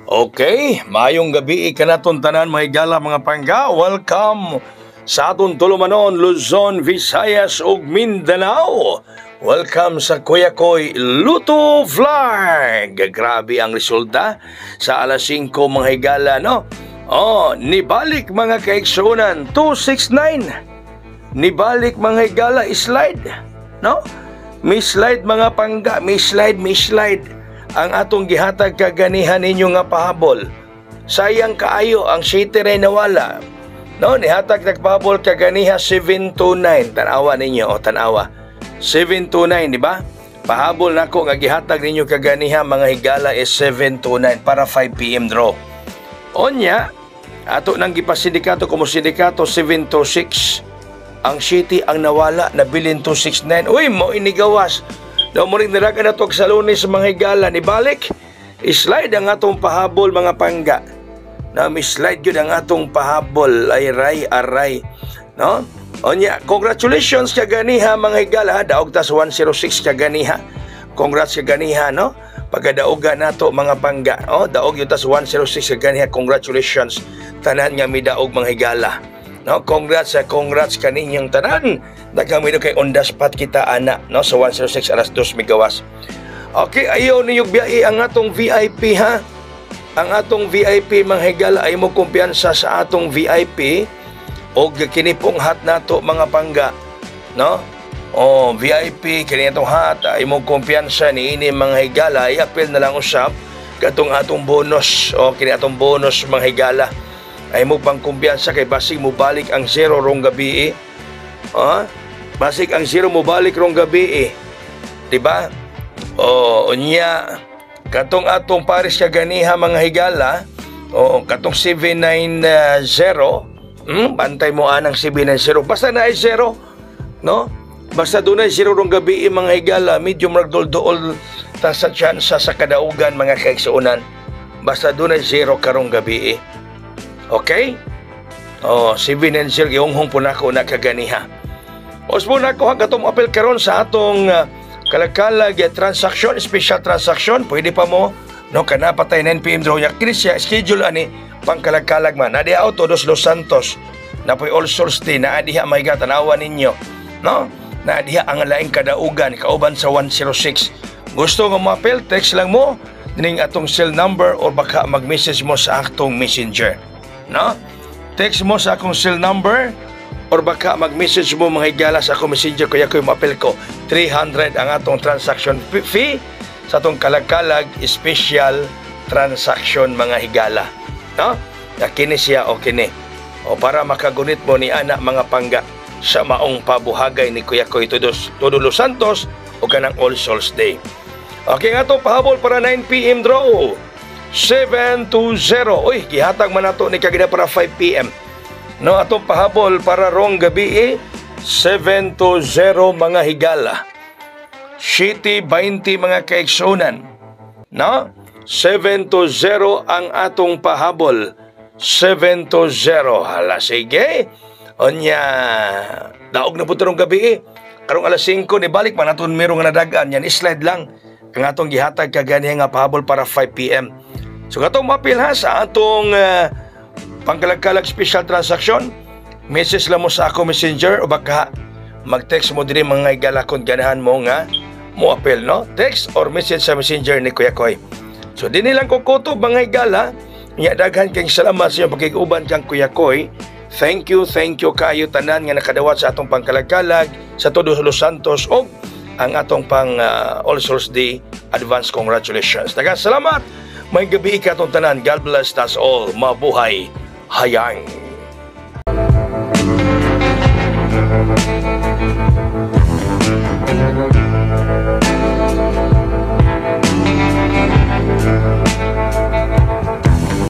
Okay, mayong gabi ikanaton tanan mga higala mga pangga. Welcome sa aton tulumanon, Luzon, Visayas ug Mindanao. Welcome sa Kuya Koy Luto Vlog. Grabe ang resulta sa alas 5 mga higala, no? Nibalik mga kaigsunan 269. Nibalik mga higala slide, no? May slide mga pangga, may slide ang atong gihatag kaganihan ninyo nga pahabol. Sayang kaayo ang city ray nawala. No, nihatag nagpahabol kaganiha 729. Tanawa ninyo, tanawa. 729, di ba? Pahabol nako nga gihatag ninyo kaganiha mga higala is 729 para 5 PM draw. Onya, ato nang gipasindikato como sindikato 726. Ang city ang nawala na bilin 269. Uy, mo inigawas. Daw mo rin niraga na to sa Lunes mga higala ni balik. Slide ang atong pahabol mga pangga. Na slide yun ang atong pahabol. Aray. No? Onya, congratulations kaganiha mga higala. Daog tas 106 kaganiha. Congrats kaganiha, no? Pagkadaoga nato mga pangga. Daog yun tas 106 kaganiha. Congratulations. Tanan nga mi daog mga higala. No, congrats kaninyong tanan. Nagkamido kay on the spot kita ana, no, sa 106 alas 2 megawas. Okay, ayaw niyo biyahe ang atong VIP ha. Ang atong VIP mga higala ay mo kumpiyansa sa atong VIP o kini pong hat nato mga pangga, no? VIP kini atong hat ay mo kumpiyansa ni ini mga higala ay apel na lang usab katong atong bonus o kini atong bonus mga higala. Ay mo pang kumpiyansa kay basig mo balik ang zero rong gabi basig ang zero mo balik rong gabi diba? Unya katong atong pares kaganiha mga higala katong 790 bantay mo anang 790 basta na ay zero, no? Basta doon ay zero rong gabi mga higala, medyo magdol-dool ta sa tsansa sa kadaugan mga kaigsuunan, basta doon ay zero karong gabi Okay? 790 gihonghong po nako na kaganiha. Osmo nako hagatong apel karon sa atong kalakalag transaction, special transaction, pwede pa mo no kana patay 9 PM draw ya kini siya schedule ani pangkalakalag man. Na diha Todos Los Santos. Na poy All Souls Day na diha may gatanawa ninyo, no? Na diha ang laing kadaugan kauban sa 106. Gusto nga mo-apel, text lang mo ning atong cell number or baka mag-message mo sa atong messenger. No? Text mo sa akong cell number or baka mag-message mo mga higala sa akong messenger kaya ko yung mapel ko 300 ang atong transaction fee sa atong kalagkalag special transaction mga higala, no? Kini siya o kini para makagunit mo ni anak mga pangga sa maong pabuhagay ni Kuya Koy Todos Los Santos o kanang All Souls Day. Okay nga to pahabol para 9 PM draw 720. Uy, gihatag man nato ni kagina para 5 PM. No, atong pahabol para rong gabi 720 mga higala. City 20 mga kaigsunan. No? 720 ang atong pahabol. 720. Hala, sige. Onya, daog na po rong gabi karong alas 5 ni balik man naton merong nadagan yan. Slide lang ang atong gihatag kaganiha nga pahabol para 5 PM. So katong mapil ha sa atong pangkalagkalag special transaction, message lang mo sa ako messenger o baka mag-text mo diri mga higala kung ganahan mo nga mo apel, no? Text or message sa messenger ni Kuya Koy. So din nilang kukutob mga higala, nya daghan kayong salamat sa iyong pagkikuban kang Kuya Koy. Thank you kayo tanan nga nakadawat sa atong pangkalagkalag sa Todos Los Santos o ang atong pang All Souls Day advance congratulations. Daghang salamat. May gabi ikatong tanan. God bless us all. Mabuhay hayang.